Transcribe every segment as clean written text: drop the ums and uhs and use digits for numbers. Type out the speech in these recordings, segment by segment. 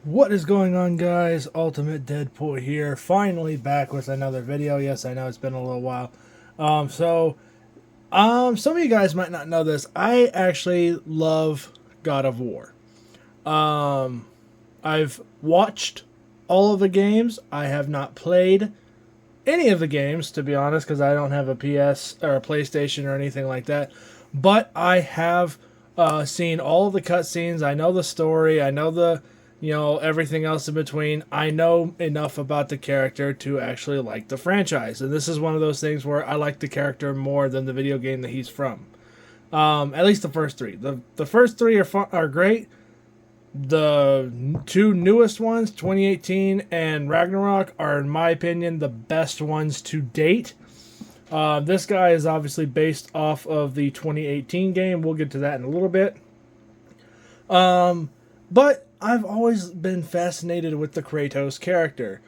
What is going on, guys? Ultimate Deadpool here, finally back with another video. Yes, I know it's been a little while. Some of you guys might not know this. I actually love God of War. I've watched all of the games. I have not played any of the games, to be honest, because I don't have a PS or a PlayStation or anything like that. But I have seen all of the cutscenes. I know the story. I know everything else in between. I know enough about the character to actually like the franchise. And this is one of those things where I like the character more than the video game that he's from. At least the first three. The first three are great. The two newest ones, 2018 and Ragnarok, are, in my opinion, the best ones to date. This guy is obviously based off of the 2018 game. We'll get to that in a little bit. But I've always been fascinated with the Kratos character.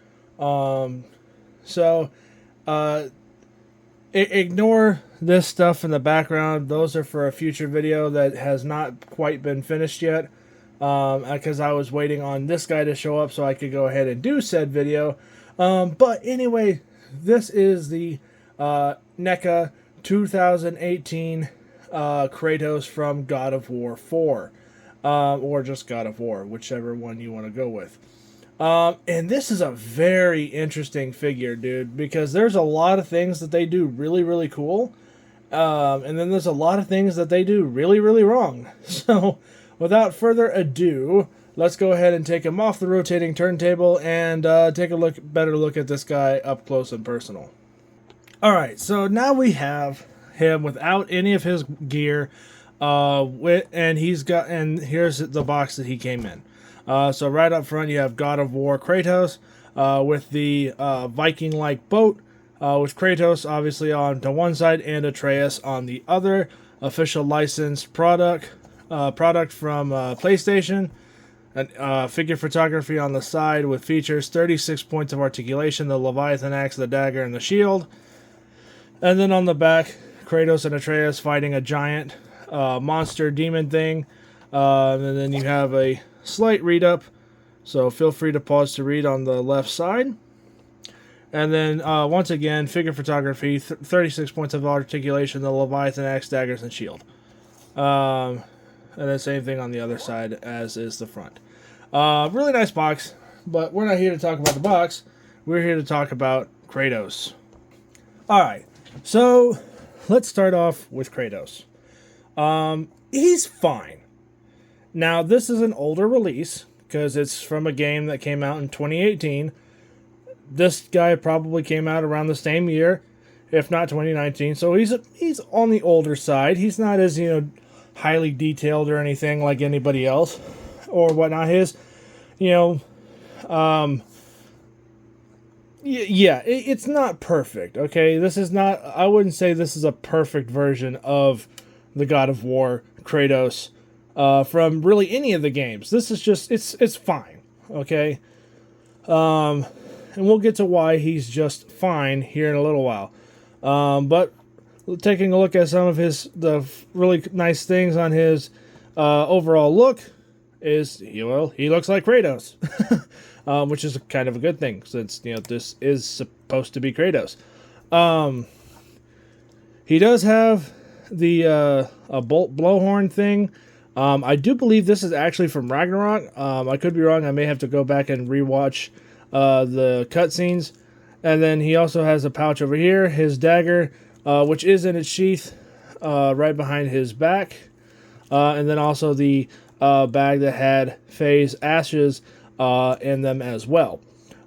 Ignore this stuff in the background. Those are for a future video that has not quite been finished yet. Because I was waiting on this guy to show up so I could go ahead and do said video. But anyway, this is the NECA 2018 Kratos from God of War 4. Or just God of War, whichever one you want to go with. And this is a very interesting figure, dude, because there's a lot of things that they do really, really cool. And then there's a lot of things that they do really, really wrong. So, without further ado, let's go ahead and take him off the rotating turntable and take a better look at this guy up close and personal. Alright, so now we have him without any of his gear. And here's the box that he came in. So right up front you have God of War Kratos with the Viking-like boat with Kratos obviously on to one side and Atreus on the other. Official licensed product from PlayStation. Figure photography on the side with features 36 points of articulation, the Leviathan axe, the dagger, and the shield. And then on the back, Kratos and Atreus fighting a giant monster demon thing. And then you have a slight read up, so feel free to pause to read on the left side. And then once again, figure photography, 36 points of articulation, the Leviathan axe, daggers, and shield. And then same thing on the other side as is the front. Really nice box, but we're not here to talk about the box. We're here to talk about Kratos. Alright, so let's start off with Kratos. He's fine. Now, this is an older release, because it's from a game that came out in 2018. This guy probably came out around the same year, if not 2019, so he's on the older side. He's not as, highly detailed or anything like anybody else, or whatnot. It's not perfect, okay? This is not, I wouldn't say this is a perfect version of the God of War Kratos from really any of the games. This is just, it's fine, okay? And we'll get to why he's just fine here in a little while. But taking a look at some of the really nice things on his overall look is, he looks like Kratos. Which is kind of a good thing, since, this is supposed to be Kratos. He does have the a bolt blowhorn thing. I do believe this is actually from Ragnarok. I could be wrong. I may have to go back and rewatch the cutscenes. And then he also has a pouch over here, his dagger, which is in its sheath right behind his back. And then also the bag that had Faye's ashes in them as well.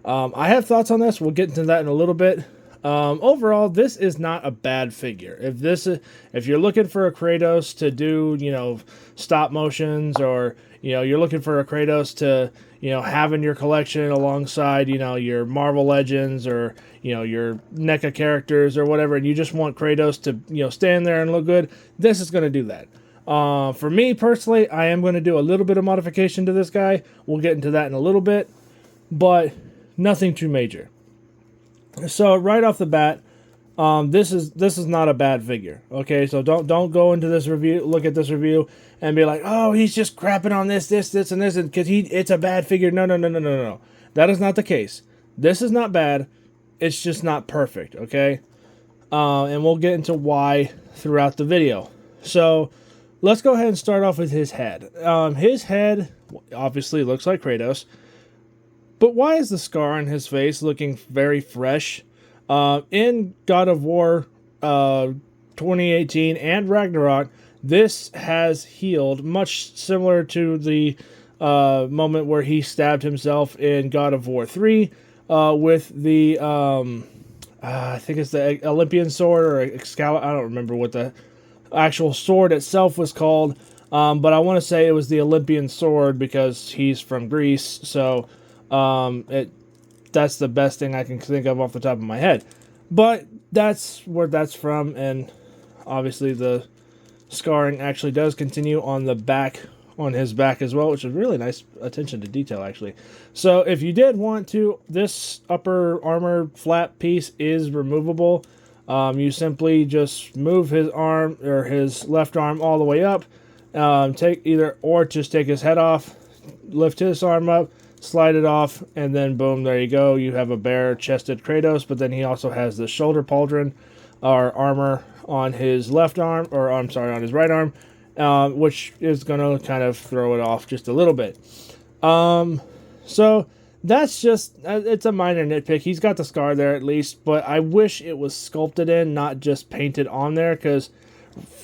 I have thoughts on this. We'll get into that in a little bit. Overall, this is not a bad figure. If you're looking for a Kratos to do, stop motions, or you're looking for a Kratos to have in your collection alongside your Marvel Legends or your NECA characters or whatever, and you just want Kratos to stand there and look good, this is going to do that. For me personally, I am going to do a little bit of modification to this guy. We'll get into that in a little bit, but nothing too major. So right off the bat, This is not a bad figure. Okay, so don't go into this review, look at this review, and be like, oh, he's just crapping on this, and this, and because it's a bad figure. No, no, no, no, no, no. That is not the case. This is not bad. It's just not perfect. Okay, and we'll get into why throughout the video. So let's go ahead and start off with his head. His head obviously looks like Kratos, but why is the scar on his face looking very fresh? In God of War 2018 and Ragnarok, this has healed, much similar to the moment where he stabbed himself in God of War 3 with the, I think it's the Olympian sword or Excalibur. I don't remember what the actual sword itself was called, but I want to say it was the Olympian sword because he's from Greece, so that's the best thing I can think of off the top of my head. But that's where that's from, and obviously the scarring actually does continue on the back, on his back as well, which is really nice attention to detail, actually. So if you did want to, this upper armor flap piece is removable. You simply just move his arm, or his left arm, all the way up, just take his head off, lift his arm up, slide it off, and then boom, there you go. You have a bare-chested Kratos, but then he also has the shoulder pauldron, or armor, on his left arm, or I'm sorry, on his right arm, which is going to kind of throw it off just a little bit. So that's just, it's a minor nitpick. He's got the scar there at least, but I wish it was sculpted in, not just painted on there, because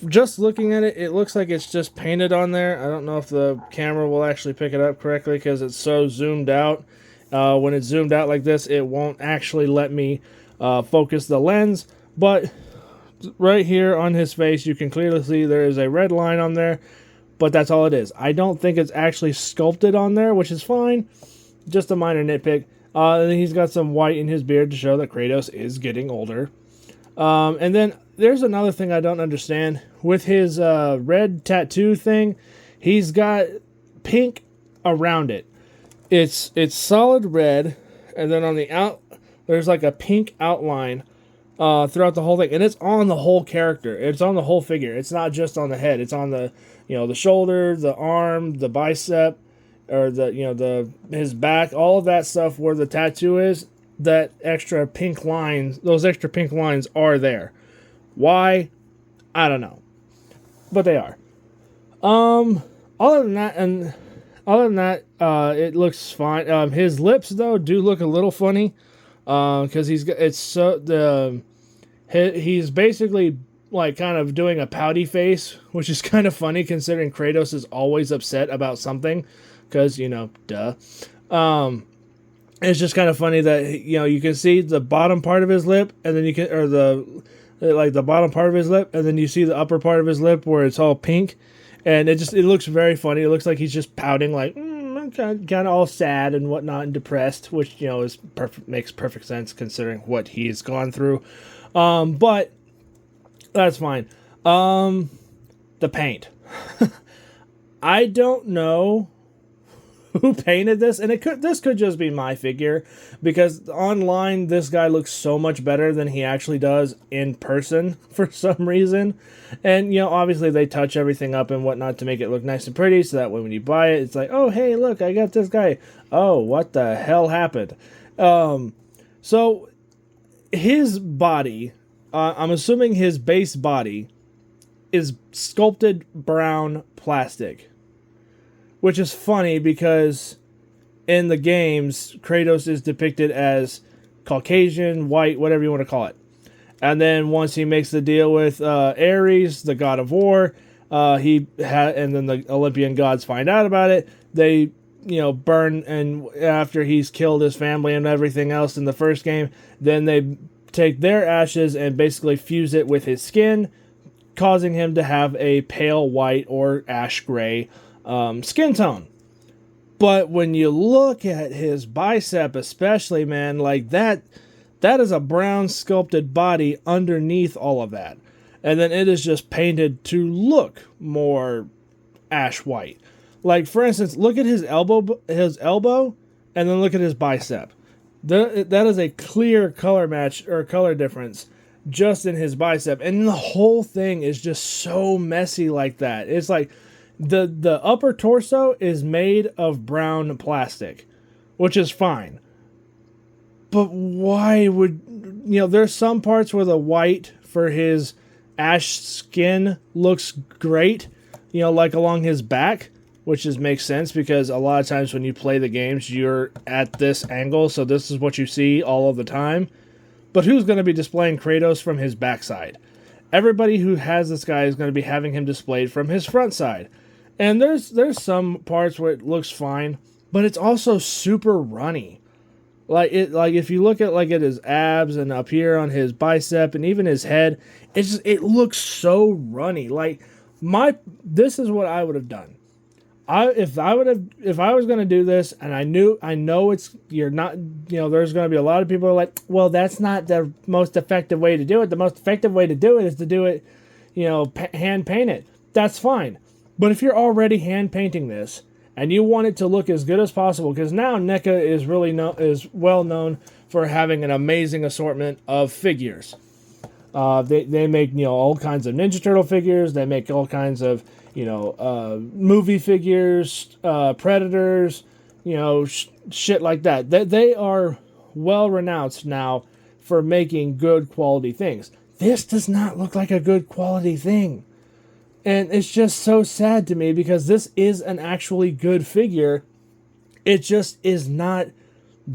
just looking at it, it looks like it's just painted on there. I don't know if the camera will actually pick it up correctly because it's so zoomed out. When it's zoomed out like this, it won't actually let me focus the lens. But right here on his face, you can clearly see there is a red line on there, but that's all it is. I don't think it's actually sculpted on there, which is fine. Just a minor nitpick. And then he's got some white in his beard to show that Kratos is getting older. And then there's another thing I don't understand. With his red tattoo thing, he's got pink around it. It's solid red, and then on the out, there's like a pink outline throughout the whole thing, and it's on the whole character. It's on the whole figure. It's not just on the head. It's on the, the shoulder, the arm, the bicep, or his back, all of that stuff where the tattoo is. That extra pink lines, those extra pink lines are there. Why? I don't know, but they are. Other than that, it looks fine. His lips though do look a little funny, because he's basically like kind of doing a pouty face, which is kind of funny considering Kratos is always upset about something, because duh. It's just kind of funny that you can see the bottom part of his lip, and then the bottom part of his lip, and then you see the upper part of his lip where it's all pink, and it looks very funny. It looks like he's just pouting, like kind of all sad and whatnot and depressed, which makes perfect sense considering what he's gone through. But that's fine. The paint. I don't know who painted this, and this could just be my figure, because online this guy looks so much better than he actually does in person for some reason. And obviously they touch everything up and whatnot to make it look nice and pretty, so that way when you buy it, it's like, oh hey, look, I got this guy. Oh, what the hell happened? So his body, I'm assuming his base body is sculpted brown plastic. Which is funny because in the games, Kratos is depicted as Caucasian, white, whatever you want to call it. And then once he makes the deal with Ares, the god of war, and then the Olympian gods find out about it. They, burn, and after he's killed his family and everything else in the first game, then they take their ashes and basically fuse it with his skin, causing him to have a pale white or ash gray skin tone. But when you look at his bicep especially, man, like that is a brown sculpted body underneath all of that. And then it is just painted to look more ash white. Like, for instance, look at his elbow, and then look at his bicep. That is a clear color match or color difference just in his bicep, and the whole thing is just so messy like that. It's like the upper torso is made of brown plastic, which is fine. But why would, there's some parts where the white for his ash skin looks great, like along his back, which makes sense because a lot of times when you play the games, you're at this angle, so this is what you see all of the time. But who's going to be displaying Kratos from his backside? Everybody who has this guy is going to be having him displayed from his front side. And there's some parts where it looks fine, but it's also super runny. Like if you look at at his abs and up here on his bicep and even his head, it looks so runny. This is what I would have done. If I was going to do this, and I know you're not, there's going to be a lot of people who are like, well, that's not the most effective way to do it. The most effective way to do it is to do it, hand paint it. That's fine. But if you're already hand painting this and you want it to look as good as possible, because now NECA is well known for having an amazing assortment of figures. They make all kinds of Ninja Turtle figures. They make all kinds of movie figures, Predators, shit like that. They are well renowned now for making good quality things. This does not look like a good quality thing. And it's just so sad to me because this is an actually good figure. It just is not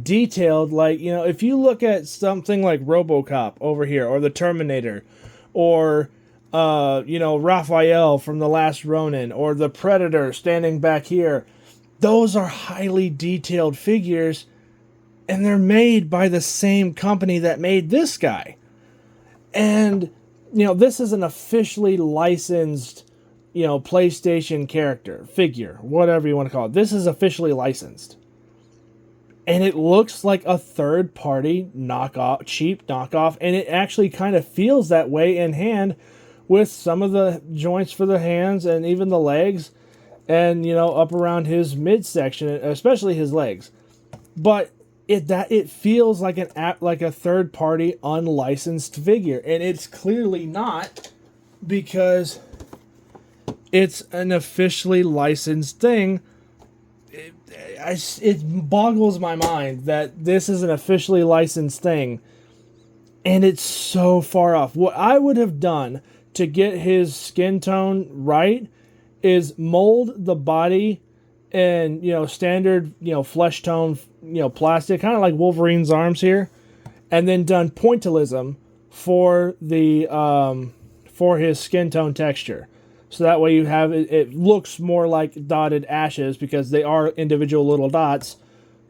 detailed. If you look at something like RoboCop over here, or the Terminator, or Raphael from The Last Ronin, or the Predator standing back here, those are highly detailed figures, and they're made by the same company that made this guy. And, this is an officially licensed, PlayStation character, figure, whatever you want to call it. This is officially licensed. And it looks like a third-party knockoff, cheap knockoff, and it actually kind of feels that way in hand, with some of the joints for the hands and even the legs, and up around his midsection, especially his legs. But it feels like a third party unlicensed figure, and it's clearly not, because it's an officially licensed thing. It boggles my mind that this is an officially licensed thing, and it's so far off. What I would have done to get his skin tone right is mold the body in, standard, flesh tone, plastic, kind of like Wolverine's arms here, and then done pointillism for his skin tone texture. So that way you have it looks more like dotted ashes, because they are individual little dots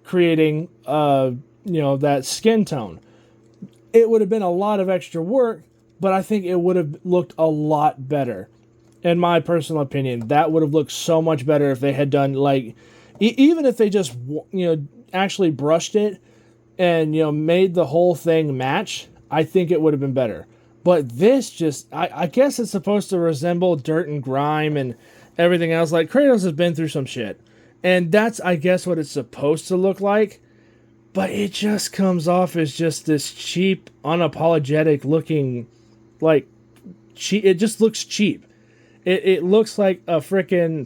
creating that skin tone. It would have been a lot of extra work, but I think it would have looked a lot better. In my personal opinion, that would have looked so much better if they had done, even if they just, actually brushed it and, made the whole thing match. I think it would have been better. But this just, I guess it's supposed to resemble dirt and grime and everything else. Kratos has been through some shit. And that's, I guess, what it's supposed to look like. But it just comes off as just this cheap, unapologetic looking, cheap. It just looks cheap. It looks like a freaking,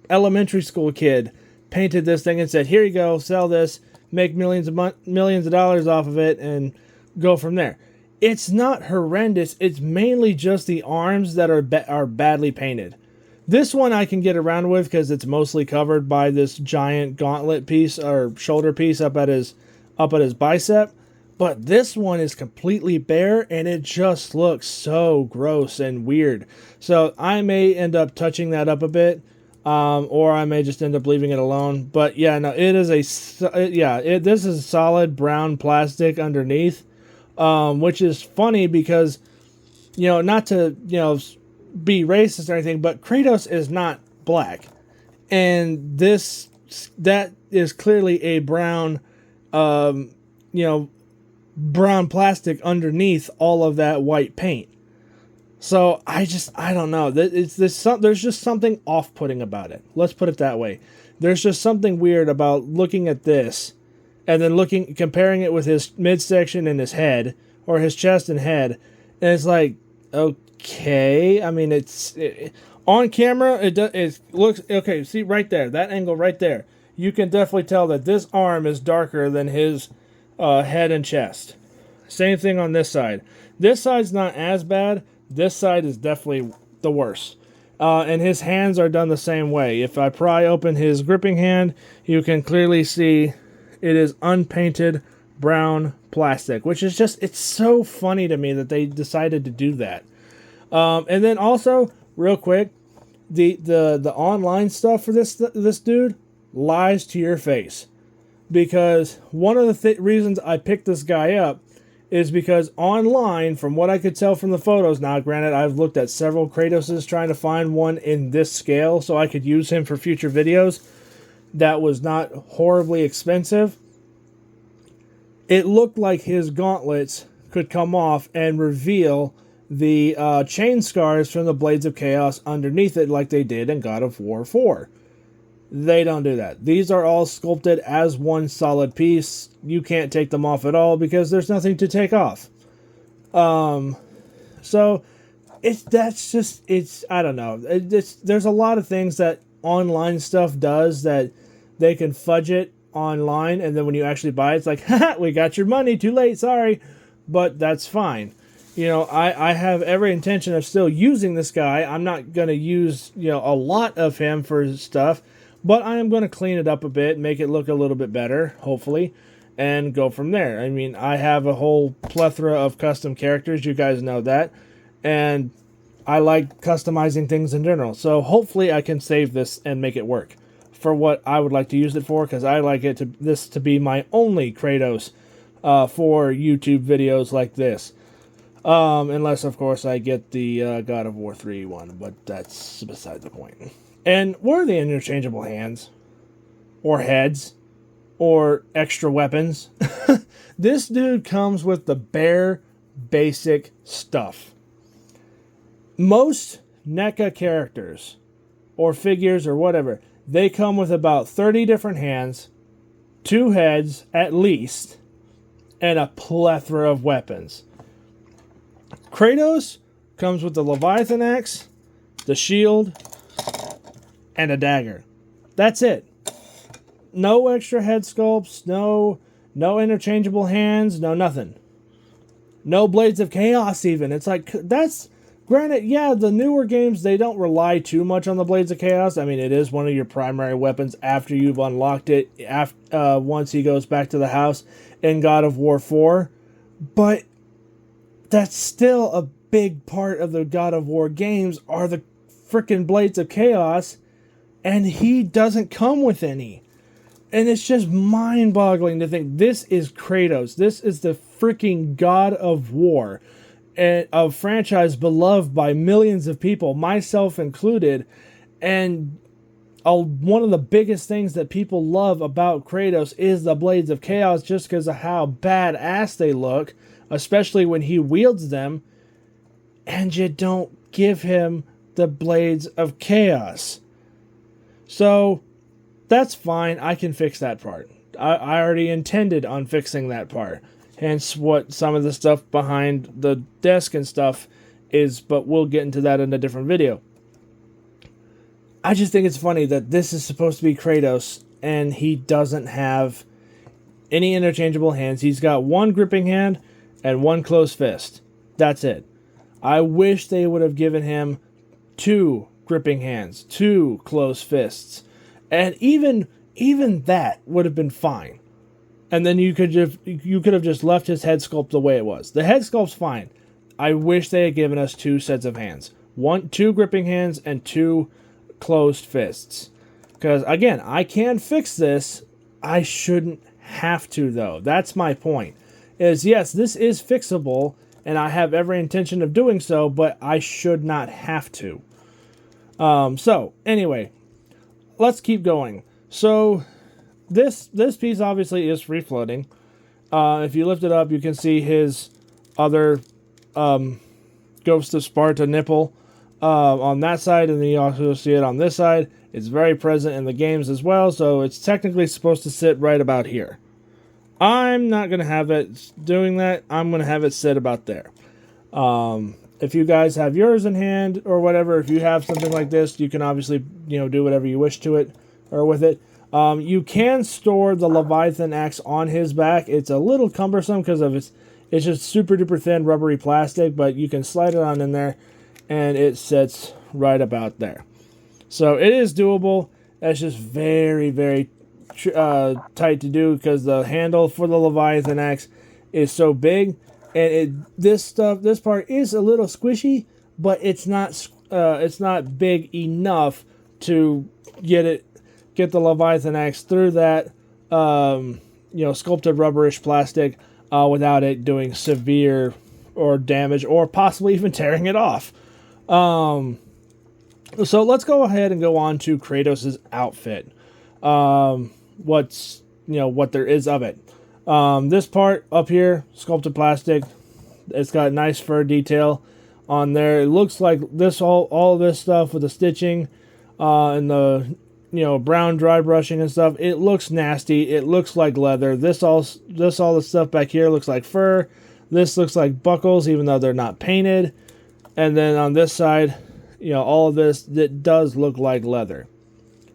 elementary school kid painted this thing and said, "Here you go, sell this, make millions of dollars off of it, and go from there." It's not horrendous. It's mainly just the arms that are badly painted. This one I can get around with because it's mostly covered by this giant gauntlet piece or shoulder piece up at his bicep. But this one is completely bare, and it just looks so gross and weird. So I may end up touching that up a bit, or I may just end up leaving it alone. But yeah, no, it is this is solid brown plastic underneath, which is funny because, not to, be racist or anything, but Kratos is not black. And that is clearly a brown, brown plastic underneath all of that white paint. So I don't know. There's just something off-putting about it. Let's put it that way. There's just something weird about looking at this and then comparing it with his midsection and his head, or his chest and head. And it's like, okay. I mean, on camera, it looks, okay, see right there, that angle right there. You can definitely tell that this arm is darker than his head and chest. Same thing on this side. This side's not as bad. This side is definitely the worst. And his hands are done the same way. If I pry open his gripping hand, you can clearly see it is unpainted brown plastic, which is just, it's so funny to me that they decided to do that. And then also, real quick, the online stuff for this dude lies to your face. Because one of the reasons I picked this guy up is because online, from what I could tell from the photos, now granted I've looked at several Kratoses trying to find one in this scale so I could use him for future videos that was not horribly expensive. It looked like his gauntlets could come off and reveal the chain scars from the Blades of Chaos underneath it like they did in God of War 4. They don't do that. These are all sculpted as one solid piece. You can't take them off at all because there's nothing to take off. So I don't know. There's a lot of things that online stuff does that they can fudge it online, and then when you actually buy it, it's like, haha, we got your money, too late, sorry. But that's fine. You know, I have every intention of still using this guy. I'm not going to use, a lot of him for stuff. But I am going to clean it up a bit, make it look a little bit better, hopefully, and go from there. I mean, I have a whole plethora of custom characters, you guys know that, and I like customizing things in general. So hopefully I can save this and make it work for what I would like to use it for, because I like this to be my only Kratos for YouTube videos like this. Unless, of course, I get the God of War 3 one, but that's beside the point. And what are the interchangeable hands? Or heads? Or extra weapons? This dude comes with the bare, basic stuff. Most NECA characters, or figures, or whatever, they come with about 30 different hands, 2 heads, at least, and a plethora of weapons. Kratos comes with the Leviathan axe, the shield, and a dagger. That's it. No extra head sculpts, no interchangeable hands, no nothing. No Blades of Chaos even. It's like, that's, granted, yeah, the newer games, they don't rely too much on the Blades of Chaos. I mean, it is one of your primary weapons after you've unlocked it, once he goes back to the house in God of War 4. But that's still a big part of the God of War games are the freaking Blades of Chaos. And he doesn't come with any. And it's just mind-boggling to think this is Kratos. This is the freaking God of War. And a franchise beloved by millions of people, myself included. And one of the biggest things that people love about Kratos is the Blades of Chaos just because of how badass they look. Especially when he wields them. And you don't give him the Blades of Chaos. So, that's fine. I can fix that part. I already intended on fixing that part. Hence what some of the stuff behind the desk and stuff is, but we'll get into that in a different video. I just think it's funny that this is supposed to be Kratos, and he doesn't have any interchangeable hands. He's got one gripping hand and one closed fist. That's it. I wish they would have given him 2 gripping hands, 2 closed fists, and even that would have been fine. And then you could have just left his head sculpt the way it was. The head sculpt's fine. I wish they had given us 2 sets of hands, 2 gripping hands and 2 closed fists. Because again, I can fix this. I shouldn't have to though. That's my point. Is yes, this is fixable, and I have every intention of doing so, but I should not have to. So, anyway, let's keep going. So, this piece obviously is free-floating. If you lift it up, you can see his other Ghost of Sparta nipple on that side, and then you also see it on this side. It's very present in the games as well, so it's technically supposed to sit right about here. I'm not going to have it doing that. I'm going to have it sit about there. If you guys have yours in hand or whatever, if you have something like this, you can obviously, do whatever you wish to it or with it. You can store the Leviathan axe on his back. It's a little cumbersome because of it's just super duper thin rubbery plastic, but you can slide it on in there and it sits right about there. So it is doable. That's just very, very tight to do because the handle for the Leviathan axe is so big, and this part is a little squishy, but it's not big enough to get the Leviathan axe through that sculpted rubberish plastic without it doing severe or damage or possibly even tearing it off. So let's go ahead and go on to Kratos' outfit. What there is of it. This part up here, sculpted plastic, it's got nice fur detail on there. It looks like this all of this stuff with the stitching and the brown dry brushing and stuff. It looks nasty. It looks like leather. All the stuff back here looks like fur. This looks like buckles, even though they're not painted. And then on this side, all of this, it does look like leather.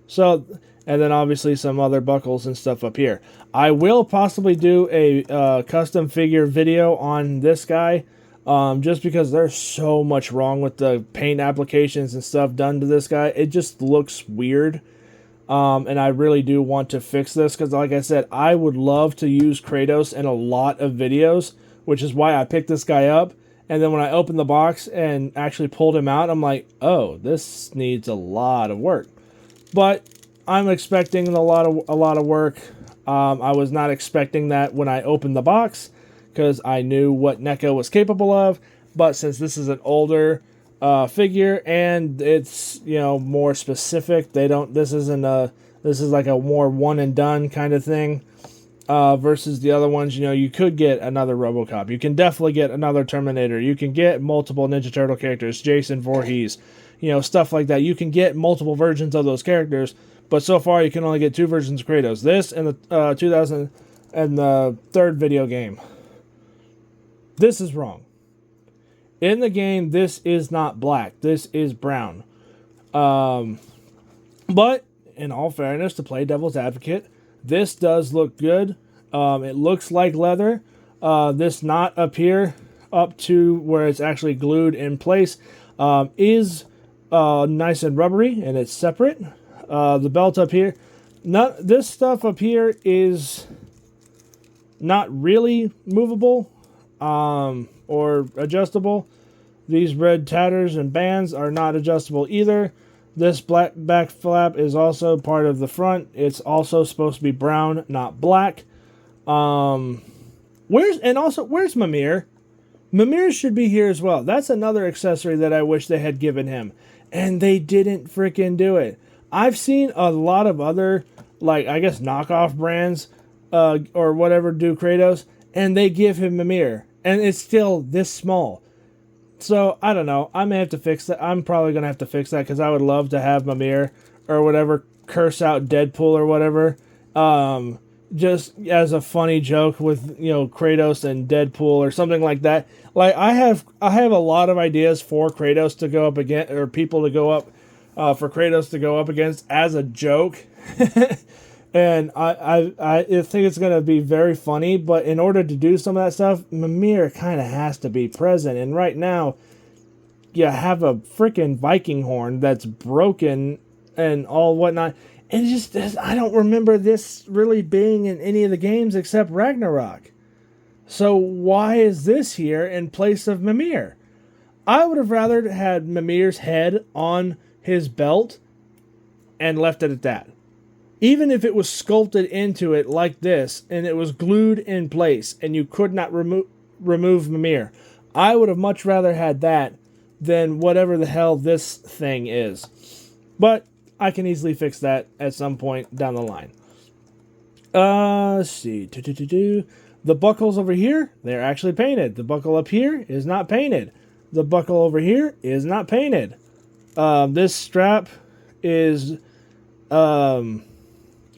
So, and then obviously some other buckles and stuff up here. I will possibly do a custom figure video on this guy, just because there's so much wrong with the paint applications and stuff done to this guy. It just looks weird, and I really do want to fix this because, like I said, I would love to use Kratos in a lot of videos, which is why I picked this guy up. And then when I opened the box and actually pulled him out, I'm like, oh, this needs a lot of work. But I'm expecting a lot of work. I was not expecting that when I opened the box because I knew what NECA was capable of. But since this is an older figure and it's more specific, this is like a more one and done kind of thing. Versus the other ones, you could get another RoboCop. You can definitely get another Terminator. You can get multiple Ninja Turtle characters, Jason Voorhees, stuff like that. You can get multiple versions of those characters, but so far you can only get 2 versions of Kratos. This and the 2000 and the third video game. This is wrong. In the game, this is not black. This is brown. But in all fairness, to play devil's advocate, this does look good. It looks like leather. This knot up here, up to where it's actually glued in place, is nice and rubbery, and it's separate. The belt up here, this stuff up here is not really movable or adjustable. These red tatters and bands are not adjustable either. This black back flap is also part of the front. It's also supposed to be brown, not black. Where's Mimir? Mimir should be here as well. That's another accessory that I wish they had given him. And they didn't freaking do it. I've seen a lot of other, knockoff brands or whatever do Kratos, and they give him Mimir. And it's still this small. So, I don't know. I may have to fix that. I'm probably going to have to fix that because I would love to have Mimir or whatever, curse out Deadpool or whatever. Just as a funny joke with, Kratos and Deadpool or something like that. Like, I have a lot of ideas for Kratos to go up against, or people to go up, for Kratos to go up against as a joke. And I think it's going to be very funny, but in order to do some of that stuff, Mimir kind of has to be present. And right now, you have a freaking Viking horn that's broken and all whatnot. And I don't remember this really being in any of the games except Ragnarok. So why is this here in place of Mimir? I would have rather had Mimir's head on his belt and left it at that. Even if it was sculpted into it like this, and it was glued in place, and you could not remove Mimir, I would have much rather had that than whatever the hell this thing is. But I can easily fix that at some point down the line. Let's see. The buckles over here, they're actually painted. The buckle up here is not painted. The buckle over here is not painted. This strap is...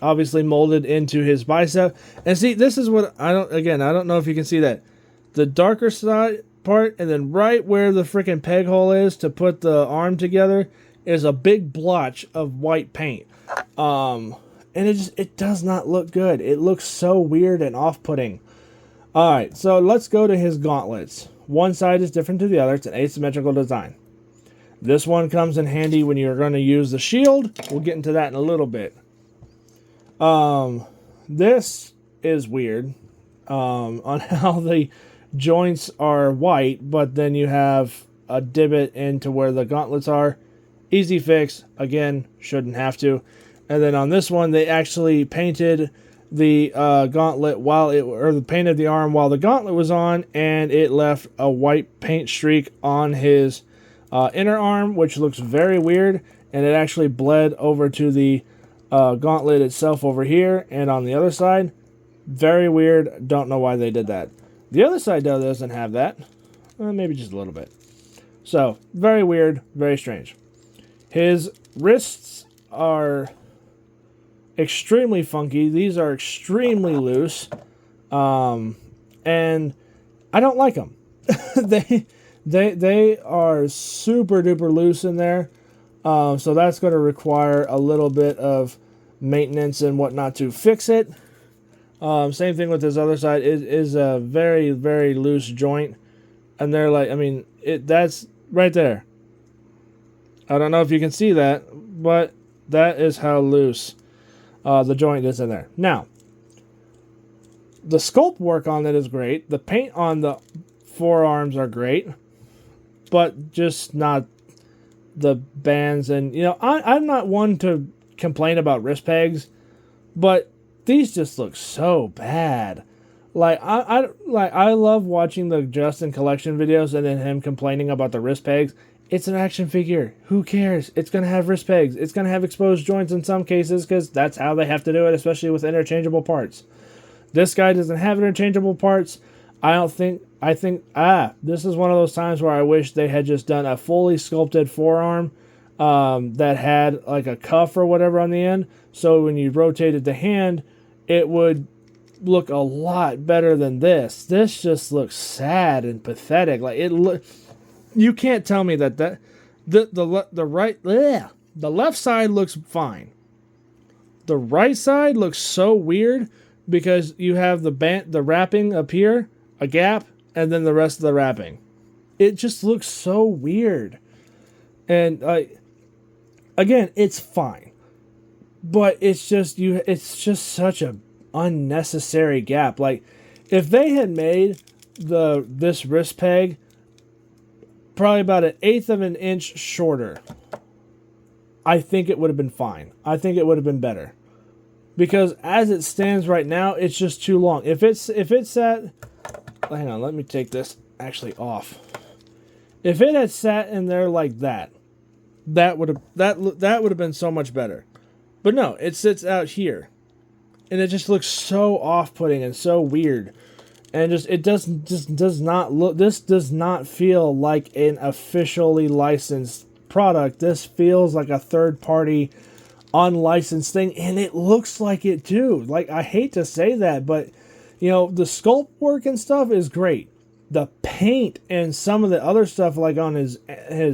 obviously molded into his bicep. And see, this is what I don't know if you can see that. The darker side part, and then right where the freaking peg hole is to put the arm together is a big blotch of white paint. And it does not look good. It looks so weird and off-putting. Alright, so let's go to his gauntlets. One side is different to the other. It's an asymmetrical design. This one comes in handy when you're going to use the shield. We'll get into that in a little bit. This is weird on how the joints are white, but then you have a divot into where the gauntlets are. Easy fix. Again, shouldn't have to. And then on this one, they actually painted the gauntlet painted the arm while the gauntlet was on, and it left a white paint streak on his inner arm, which looks very weird, and it actually bled over to the gauntlet itself over here and on the other side. Very weird. Don't know why they did that. The other side, though, doesn't have that. Maybe just a little bit. So, very weird, very strange. His wrists are extremely funky. These are extremely loose. And I don't like them. They are super duper loose in there. So that's going to require a little bit of maintenance and whatnot to fix it. Same thing with this other side. It is a very, very loose joint. And they're like, I mean, that's right there. I don't know if you can see that, but that is how loose the joint is in there. Now, the sculpt work on it is great. The paint on the forearms are great, but just not the bands. And, you know, I'm not one to complain about wrist pegs, but these just look so bad. Like, I love watching the Justin collection videos and then him complaining about the wrist pegs. It's an action figure. Who cares? It's going to have wrist pegs. It's going to have exposed joints in some cases because that's how they have to do it, especially with interchangeable parts. This guy doesn't have interchangeable parts. I think, this is one of those times where I wish they had just done a fully sculpted forearm that had like a cuff or whatever on the end. So when you rotated the hand, it would look a lot better than this. This just looks sad and pathetic. Like you can't tell me that the left side looks fine. The right side looks so weird because you have the wrapping up here, a gap, and then the rest of the wrapping. It just looks so weird. And again, it's fine. But it's just such a unnecessary gap. Like if they had made this wrist peg probably about 1/8 of an inch shorter, I think it would have been fine. I think it would have been better. Because as it stands right now, it's just too long. If it sat, hang on, let me take this actually off. If it had sat in there like that, that would have been so much better. But no, it sits out here. And it just looks so off-putting and so weird. And it does not look, this does not feel like an officially licensed product. This feels like a third-party unlicensed thing, and it looks like it too. Like, I hate to say that, but you know, the sculpt work and stuff is great. The paint and some of the other stuff, like on his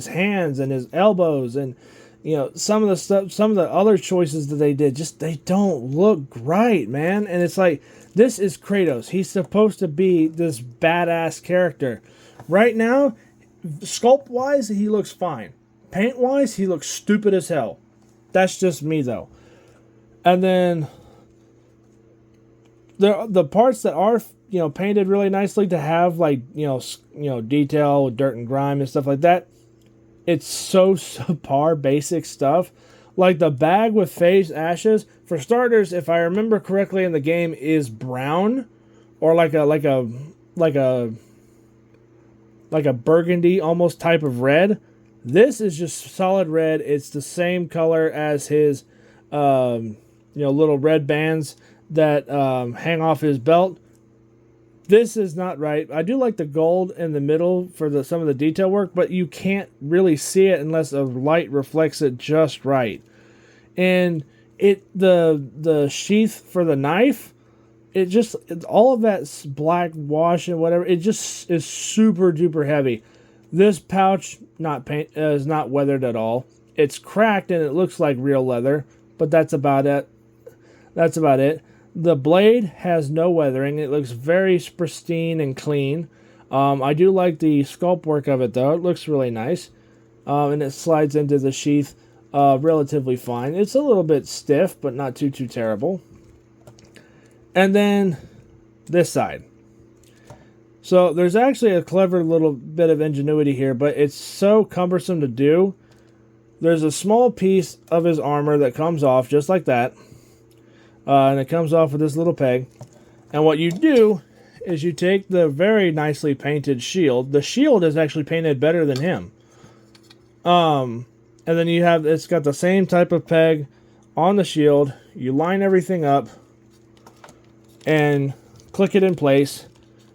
hands and his elbows, and you know, some of the other choices that they did, just they don't look right, man. And it's like, this is Kratos. He's supposed to be this badass character. Right now, sculpt-wise, he looks fine. Paint-wise, he looks stupid as hell. That's just me, though. And then the parts that are, you know, painted really nicely to have, like, you know, detail with dirt and grime and stuff like that, it's so subpar basic stuff. Like the bag with phase ashes, for starters, if I remember correctly in the game, is brown or like a burgundy almost type of red. This is just solid red. It's the same color as his little red bands that hang off his belt. This is not right. I do like the gold in the middle for some of the detail work, but you can't really see it unless a light reflects it just right. And The sheath for the knife, all of that black wash and whatever, it just is super duper heavy. This pouch is not weathered at all. It's cracked and it looks like real leather, but that's about it. The blade has no weathering. It looks very pristine and clean. I do like the sculpt work of it, though. It looks really nice. And it slides into the sheath relatively fine. It's a little bit stiff, but not too terrible. And then this side. So there's actually a clever little bit of ingenuity here, but it's so cumbersome to do. There's a small piece of his armor that comes off just like that. And it comes off with this little peg. And what you do is you take the very nicely painted shield. The shield is actually painted better than him. And then it's got the same type of peg on the shield. You line everything up and click it in place.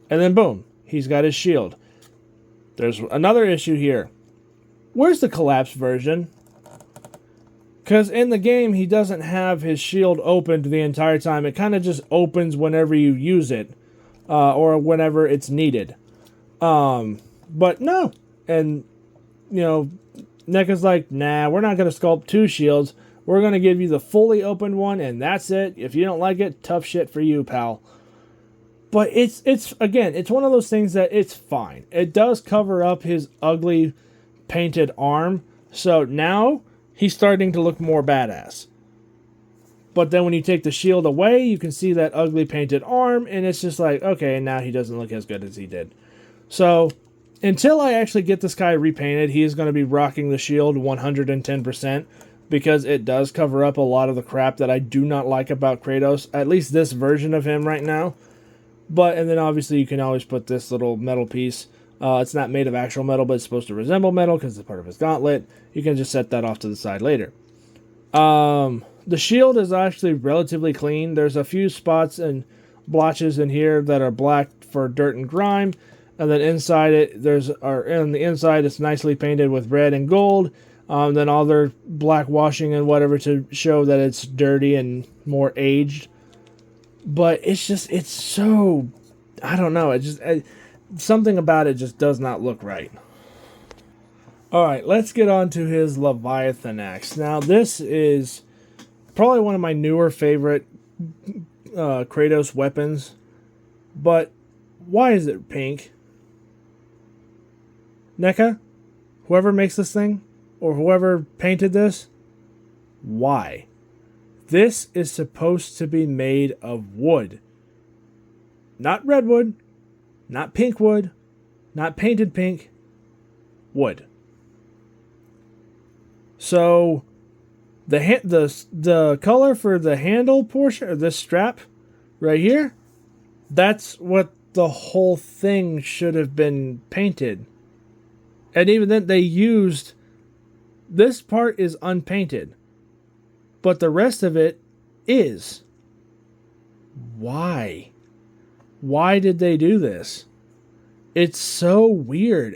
And then boom, he's got his shield. There's another issue here. Where's the collapsed version? Because in the game, he doesn't have his shield opened the entire time. It kind of just opens whenever you use it. Or whenever it's needed. But no. And, NECA's like, nah, we're not going to sculpt 2 shields. We're going to give you the fully opened one, and that's it. If you don't like it, tough shit for you, pal. But it's one of those things that it's fine. It does cover up his ugly painted arm. So now he's starting to look more badass. But then when you take the shield away, you can see that ugly painted arm, and it's just like, okay, now he doesn't look as good as he did. So until I actually get this guy repainted, he is going to be rocking the shield 110%, because it does cover up a lot of the crap that I do not like about Kratos, at least this version of him right now. And then obviously you can always put this little metal piece. It's not made of actual metal, but it's supposed to resemble metal because it's part of his gauntlet. You can just set that off to the side later. The shield is actually relatively clean. There's a few spots and blotches in here that are black for dirt and grime. And then inside on the inside it's nicely painted with red and gold. Then all their black washing and whatever to show that it's dirty and more aged. But it's so, I don't know. Something about it just does not look right. Alright, let's get on to his Leviathan axe. Now, this is probably one of my newer favorite Kratos weapons. But why is it pink? NECA? Whoever makes this thing? Or whoever painted this? Why? This is supposed to be made of wood. Not redwood. Not pink wood. Not painted pink. Wood. So the color for the handle portion, or this strap right here, that's what the whole thing should have been painted. And even then they used, this part is unpainted, but the rest of it is. Why? Why did they do this? It's so weird.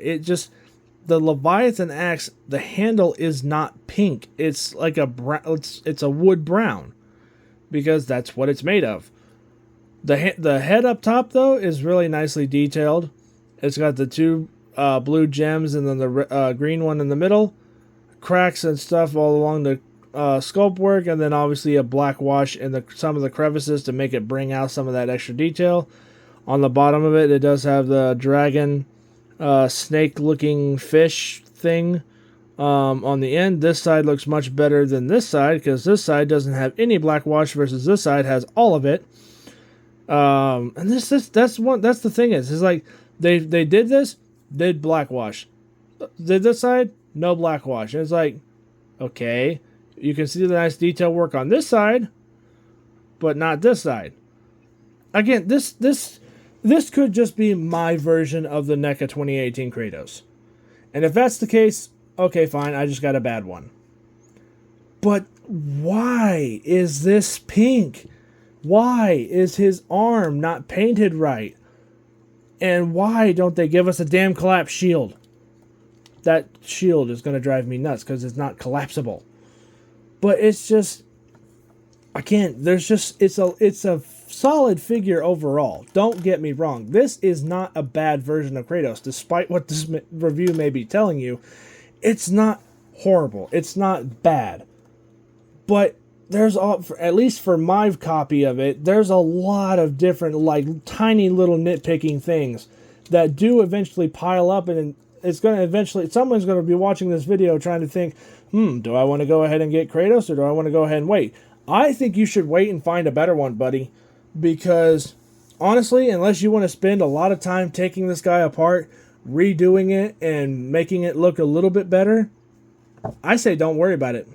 The Leviathan axe, the handle is not pink. It's like it's a wood brown, because that's what it's made of. The head up top though is really nicely detailed. It's got the 2 blue gems and then the green one in the middle, cracks and stuff all along the sculpt work, and then obviously a black wash in some of the crevices to make it bring out some of that extra detail. On the bottom of it, it does have the dragon snake-looking fish thing on the end. This side looks much better than this side, because this side doesn't have any black wash versus this side has all of it. And that's the thing is like they did black wash. Did this side? No black wash. And it's like, okay, you can see the nice detail work on this side, but not this side. Again, this could just be my version of the NECA 2018 Kratos. And if that's the case, okay, fine, I just got a bad one. But why is this pink? Why is his arm not painted right? And why don't they give us a damn collapsed shield? That shield is going to drive me nuts because it's not collapsible. But it's just, I can't. There's just it's a solid figure overall. Don't get me wrong. This is not a bad version of Kratos, despite what this review may be telling you. It's not horrible. It's not bad. But there's at least for my copy of it, there's a lot of different like tiny little nitpicking things that do eventually pile up, and it's going to eventually, someone's going to be watching this video trying to think, do I want to go ahead and get Kratos or do I want to go ahead and wait? I think you should wait and find a better one, buddy, because honestly, unless you want to spend a lot of time taking this guy apart, redoing it and making it look a little bit better, I say don't worry about it.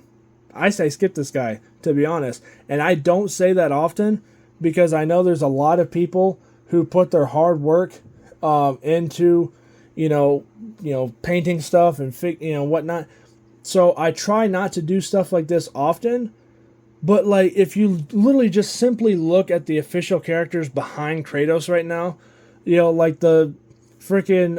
I say skip this guy, to be honest. And I don't say that often because I know there's a lot of people who put their hard work into, painting stuff and whatnot. So I try not to do stuff like this often. But like, if you literally just simply look at the official characters behind Kratos right now, like the freaking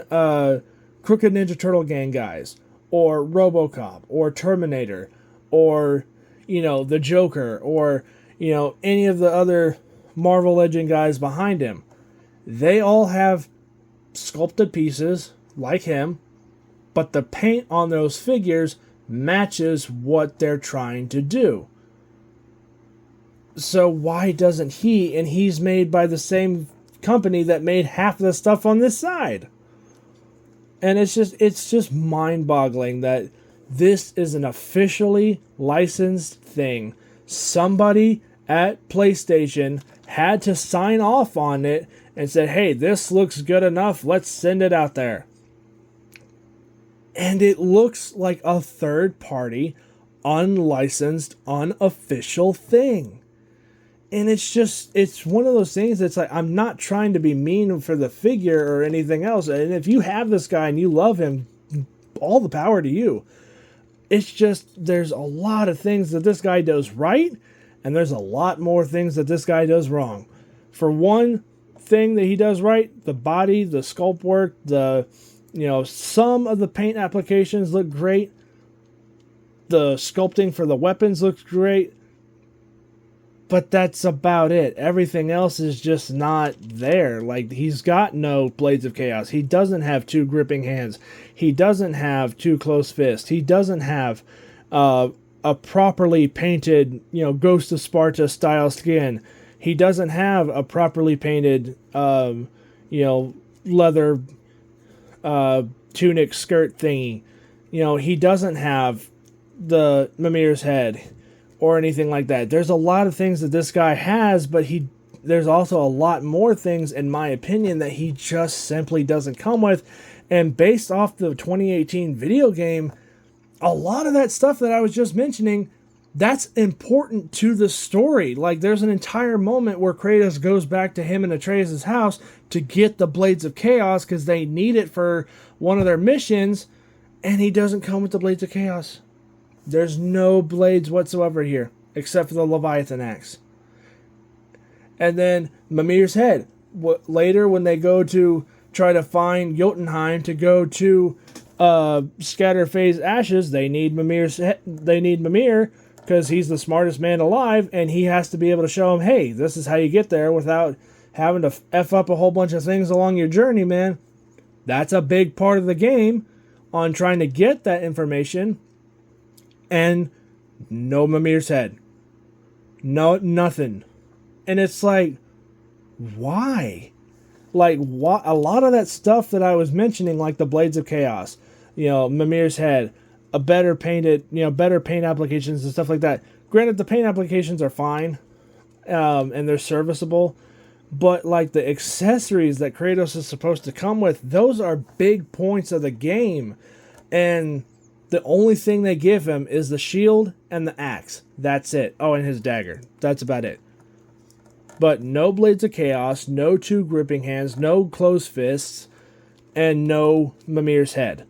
Crooked Ninja Turtle Gang guys, or RoboCop, or Terminator, or the Joker, or any of the other Marvel Legend guys behind him, they all have sculpted pieces like him, but the paint on those figures matches what they're trying to do. So why doesn't he? And he's made by the same company that made half of the stuff on this side. And it's just mind-boggling that this is an officially licensed thing. Somebody at PlayStation had to sign off on it and said, hey, this looks good enough, let's send it out there. And it looks like a third-party, unlicensed, unofficial thing. And it's one of those things that's like, I'm not trying to be mean for the figure or anything else. And if you have this guy and you love him, all the power to you. It's just, there's a lot of things that this guy does right, and there's a lot more things that this guy does wrong. For one thing that he does right, the body, the sculpt work, some of the paint applications look great. The sculpting for the weapons looks great. But that's about it. Everything else is just not there. Like, he's got no Blades of Chaos. He doesn't have two gripping hands. He doesn't have two closed fists. He doesn't have a properly painted, Ghost of Sparta style skin. He doesn't have a properly painted, leather tunic skirt thingy. He doesn't have the Mimir's head or anything like that. There's a lot of things that this guy has, but there's also a lot more things, in my opinion, that he just simply doesn't come with. And based off the 2018 video game, a lot of that stuff that I was just mentioning, that's important to the story. Like, there's an entire moment where Kratos goes back to him and Atreus' house to get the Blades of Chaos because they need it for one of their missions, and he doesn't come with the Blades of Chaos. There's no blades whatsoever here, except for the Leviathan axe. And then Mimir's head. Later, when they go to try to find Jotunheim to go to scatter phase ashes, they need Mimir because he's the smartest man alive, and he has to be able to show him, hey, this is how you get there without having to F up a whole bunch of things along your journey, man. That's a big part of the game on trying to get that information. And no Mimir's head. No, nothing. And it's like, why? Like, what? A lot of that stuff that I was mentioning, like the Blades of Chaos, Mimir's head, better paint applications and stuff like that. Granted, the paint applications are fine, and they're serviceable, but like the accessories that Kratos is supposed to come with, those are big points of the game. And the only thing they give him is the shield and the axe. That's it. Oh, and his dagger. That's about it. But no Blades of Chaos, no two gripping hands, no closed fists, and no Mimir's head.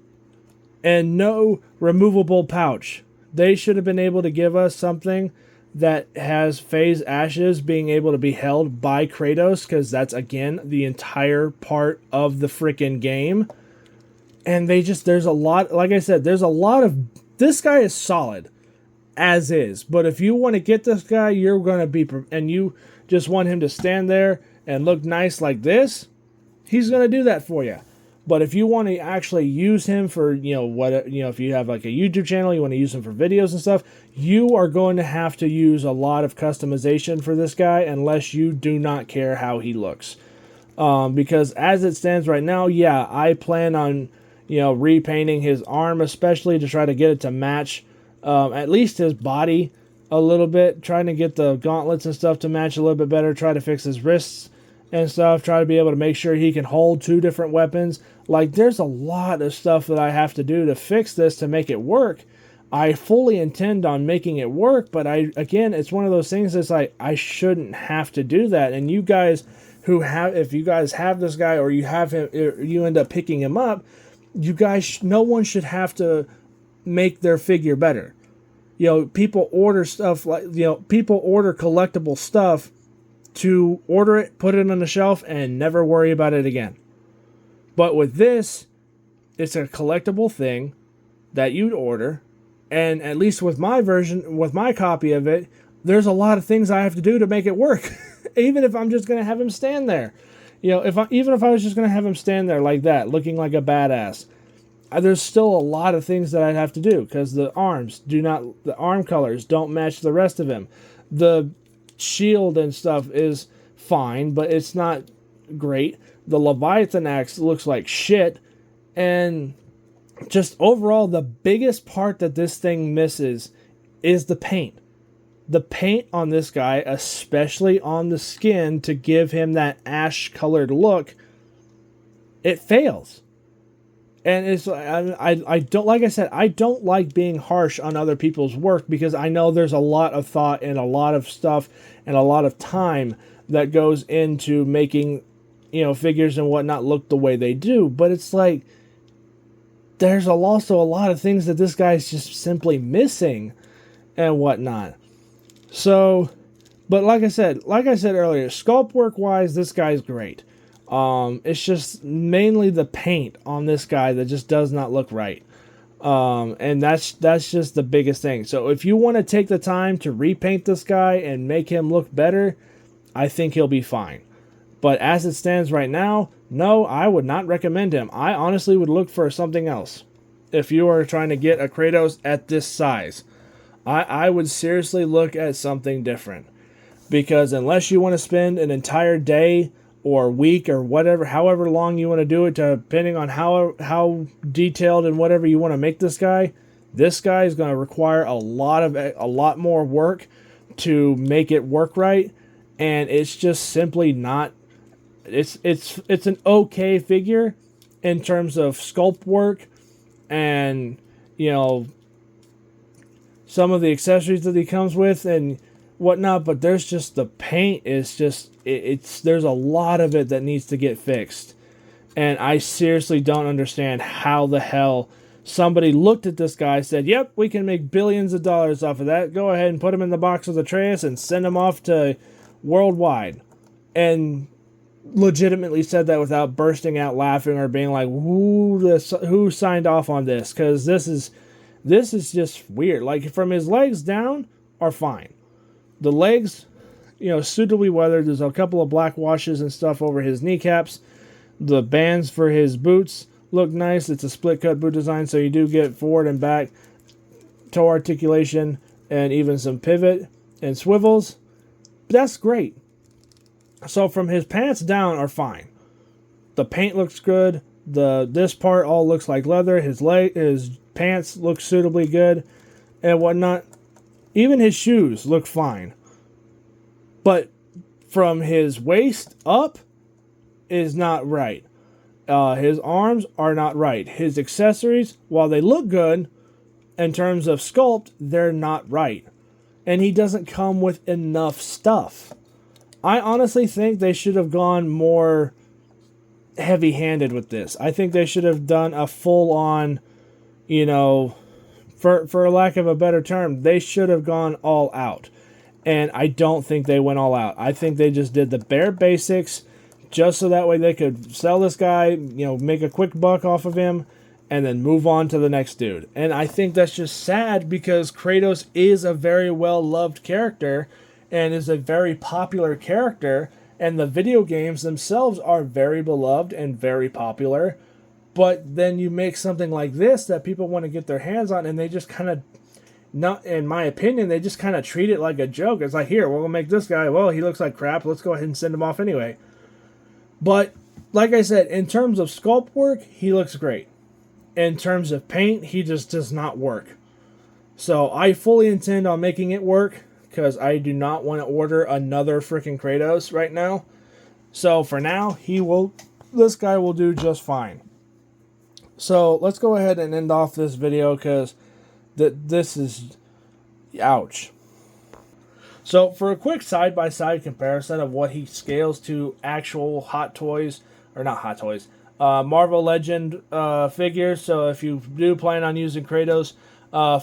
And no removable pouch. They should have been able to give us something that has phase ashes being able to be held by Kratos, because that's, again, the entire part of the freaking game. And there's a lot, like I said, there's a lot of, this guy is solid. as is. But if you want to get this guy, you're going to be, and you just want him to stand there and look nice like this, he's going to do that for you. But if you want to actually use him for, if you have like a YouTube channel, you want to use him for videos and stuff, you are going to have to use a lot of customization for this guy unless you do not care how he looks. Because as it stands right now, yeah, I plan on, repainting his arm especially to try to get it to match at least his body a little bit, trying to get the gauntlets and stuff to match a little bit better, try to fix his wrists and stuff, try to be able to make sure he can hold 2 different weapons. Like, there's a lot of stuff that I have to do to fix this to make it work. I fully intend on making it work, but again, it's one of those things that's like, I shouldn't have to do that. And you guys if you guys have this guy, or you have him, or you end up picking him up, you guys, no one should have to make their figure better. People order stuff people order collectible stuff to order it, put it on the shelf, and never worry about it again. But with this, it's a collectible thing that you'd order, and at least with my version, with my copy of it, there's a lot of things I have to do to make it work. Even if I'm just going to have him stand there. Even if I was just going to have him stand there like that, looking like a badass, there's still a lot of things that I'd have to do, because the arm colors don't match the rest of him. The shield and stuff is fine, but it's not great. The Leviathan axe looks like shit, and just overall, the biggest part that this thing misses is the paint. The paint on this guy, especially on the skin, to give him that ash-colored look, it fails. And it's, I don't, like I said, I don't like being harsh on other people's work, because I know there's a lot of thought and a lot of stuff and a lot of time that goes into making, figures and whatnot look the way they do. But it's like, there's also a lot of things that this guy's just simply missing and whatnot. So, but like I said earlier, sculpt work wise, this guy's great. It's just mainly the paint on this guy that just does not look right. And that's just the biggest thing. So if you want to take the time to repaint this guy and make him look better, I think he'll be fine. But as it stands right now, no, I would not recommend him. I honestly would look for something else. If you are trying to get a Kratos at this size, I would seriously look at something different. Because unless you want to spend an entire day or week or whatever, however long you want to do it, depending on how detailed and whatever you want to make this guy is going to require a lot more work to make it work right. And it's just simply not, it's an okay figure in terms of sculpt work and, some of the accessories that he comes with and whatnot, but there's just, the paint is just, there's a lot of it that needs to get fixed. And I seriously don't understand how the hell somebody looked at this guy, said, yep, we can make billions of dollars off of that. Go ahead and put him in the box with Atreus and send him off to worldwide. And legitimately said that without bursting out laughing or being like, who signed off on this? Because this is just weird. Like, from his legs down are fine. The legs, suitably weathered. There's a couple of black washes and stuff over his kneecaps. The bands for his boots look nice. It's a split cut boot design, so you do get forward and back toe articulation and even some pivot and swivels. That's great. So from his pants down are fine. The paint looks good. This part all looks like leather. His pants look suitably good and whatnot. Even his shoes look fine. But from his waist up is not right. His arms are not right. His accessories, while they look good in terms of sculpt, they're not right. And he doesn't come with enough stuff. I honestly think they should have gone more heavy-handed with this. I think they should have done a full-on, for lack of a better term, they should have gone all out. And I don't think they went all out. I think they just did the bare basics just so that way they could sell this guy, make a quick buck off of him and then move on to the next dude. And I think that's just sad because Kratos is a very well loved character and is a very popular character, and the video games themselves are very beloved and very popular. But then you make something like this that people want to get their hands on, and they just kind of, not in my opinion, they just kind of treat it like a joke. It's like, here, we'll make this guy, well, he looks like crap, let's go ahead and send him off anyway. But like I said, in terms of sculpt work, he looks great. In terms of paint, he just does not work. So I fully intend on making it work, because I do not want to order another freaking Kratos right now. So for now, this guy will do just fine. So let's go ahead and end off this video, because this is, ouch. So for a quick side-by-side comparison of what he scales to actual Hot Toys, or not Hot Toys, Marvel Legend figures. So if you do plan on using Kratos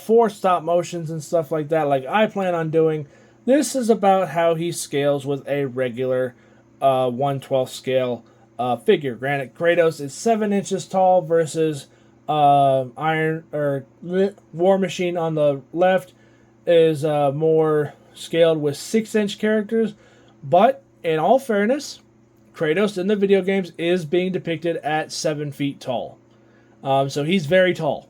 for stop motions and stuff like that, like I plan on doing, this is about how he scales with a regular 1/12 scale figure. Granted, Kratos is 7 inches tall versus War Machine on the left is more scaled with 6-inch characters. But in all fairness, Kratos in the video games is being depicted at 7 feet tall. So he's very tall.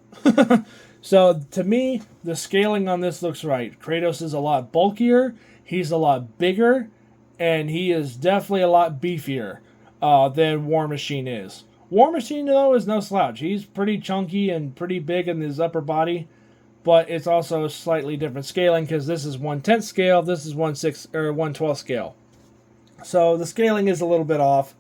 So to me, the scaling on this looks right. Kratos is a lot bulkier, he's a lot bigger, and he is definitely a lot beefier than War Machine is. War Machine, though, is no slouch. He's pretty chunky and pretty big in his upper body, but it's also a slightly different scaling, because this is 1/10 scale, this is 1/12 scale. So the scaling is a little bit off,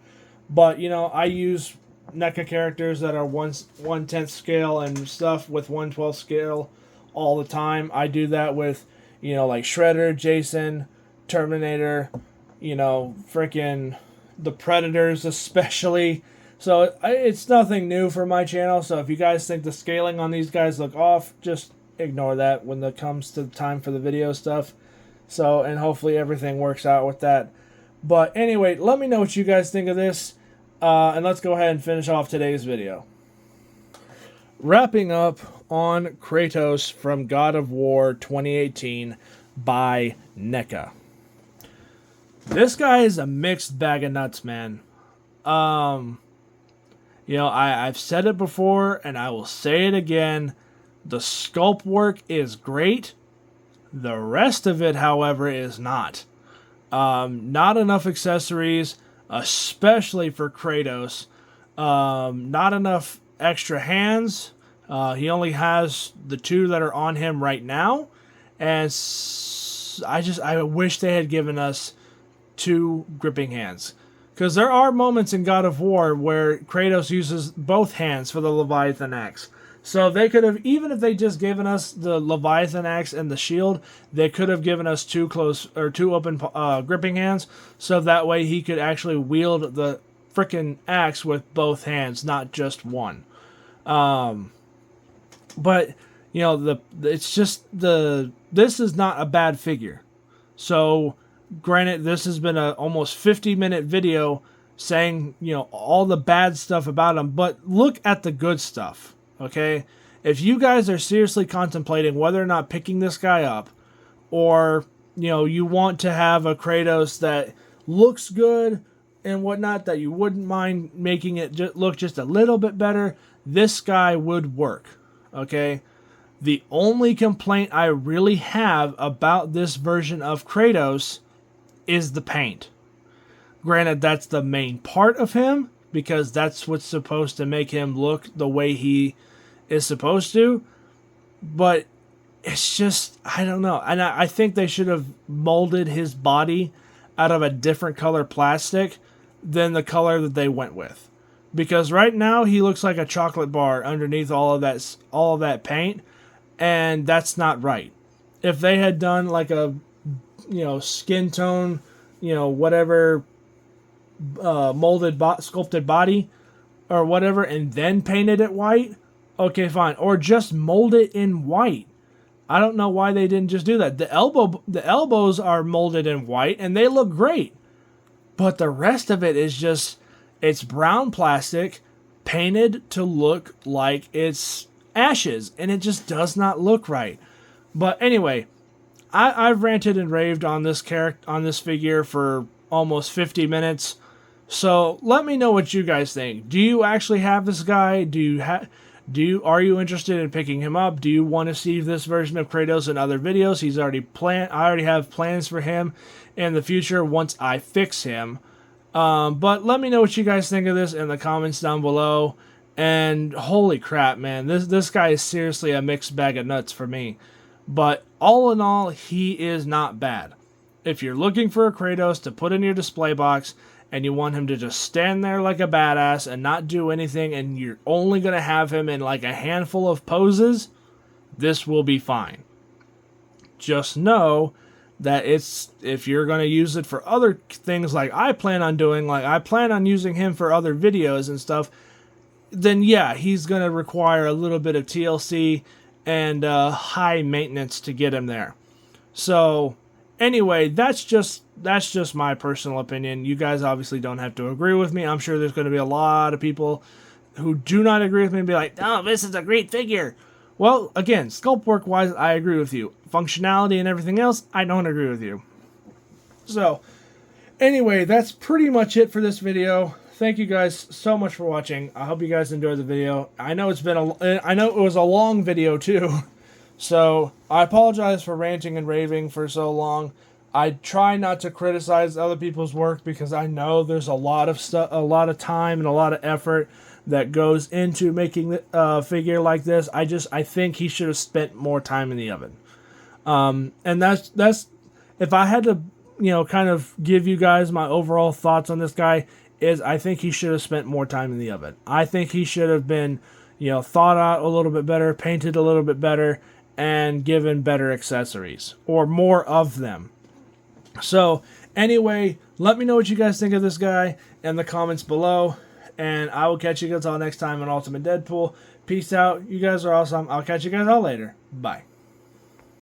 but you know, I use NECA characters that are 1/10 scale and stuff with 1/12 scale all the time. I do that with, you know, like Shredder, Jason, Terminator, you know, freaking the Predators especially. So it's nothing new for my channel. So if you guys think the scaling on these guys look off, just ignore that when it comes to the time for the video stuff. So, and hopefully everything works out with that. But anyway, let me know what you guys think of this. And let's go ahead and finish off today's video. Wrapping up on Kratos from God of War 2018 by NECA. This guy is a mixed bag of nuts, man. You know, I've said it before, and I will say it again. The sculpt work is great. The rest of it, however, is not. Not enough accessories, especially for Kratos. Not enough extra hands. He only has the 2 that are on him right now. And I wish they had given us 2 gripping hands. Because there are moments in God of War where Kratos uses both hands for the Leviathan axe. So they could have, even if they just given us the Leviathan axe and the shield, they could have given us 2 open gripping hands, so that way he could actually wield the frickin' axe with both hands, not just one. But you know, this is not a bad figure. So granted, this has been a almost 50-minute video saying, you know, all the bad stuff about him, but look at the good stuff. Okay, if you guys are seriously contemplating whether or not picking this guy up, or, you know, you want to have a Kratos that looks good and whatnot, that you wouldn't mind making it look just a little bit better, this guy would work. Okay, the only complaint I really have about this version of Kratos is the paint. Granted, that's the main part of him, because that's what's supposed to make him look the way he is supposed to, but it's just, I don't know. And I think they should have molded his body out of a different color plastic than the color that they went with, because right now he looks like a chocolate bar underneath all of that paint, and that's not right. If they had done like a, you know, skin tone, you know, whatever, sculpted body or whatever, and then painted it white, okay, fine. Or just mold it in white. I don't know why they didn't just do that. The elbows are molded in white and they look great, but the rest of it is just, it's brown plastic painted to look like it's ashes, and it just does not look right. But anyway, I've ranted and raved on this figure for almost 50 minutes. So let me know what you guys think. Do you actually have this guy? Are you interested in picking him up? Do you want to see this version of Kratos in other videos? I already have plans for him in the future once I fix him. But let me know what you guys think of this in the comments down below. And holy crap, man, this guy is seriously a mixed bag of nuts for me. But all in all, he is not bad. If you're looking for a Kratos to put in your display box and you want him to just stand there like a badass and not do anything, and you're only going to have him in like a handful of poses, this will be fine. Just know that if you're going to use it for other things like I plan on doing, like I plan on using him for other videos and stuff, then yeah, he's going to require a little bit of TLC and high maintenance to get him there. So anyway, that's just my personal opinion. You guys obviously don't have to agree with me. I'm sure there's going to be a lot of people who do not agree with me and be like, oh, this is a great figure. Well, again, sculpt work wise, I agree with you. Functionality and everything else, I don't agree with you. So anyway, that's pretty much it for this video. Thank you guys so much for watching. I hope you guys enjoyed the video. I know it was a long video too. So I apologize for ranting and raving for so long. I try not to criticize other people's work because I know there's a lot of time and a lot of effort that goes into making a figure like this. I think he should have spent more time in the oven. And that's if I had to, kind of give you guys my overall thoughts on this guy, is I think he should have spent more time in the oven. I think he should have been, thought out a little bit better, painted a little bit better, and given better accessories, or more of them. So anyway, let me know what you guys think of this guy in the comments below, and I will catch you guys all next time on Ultimate Deadpool. Peace out. You guys are awesome. I'll catch you guys all later. Bye.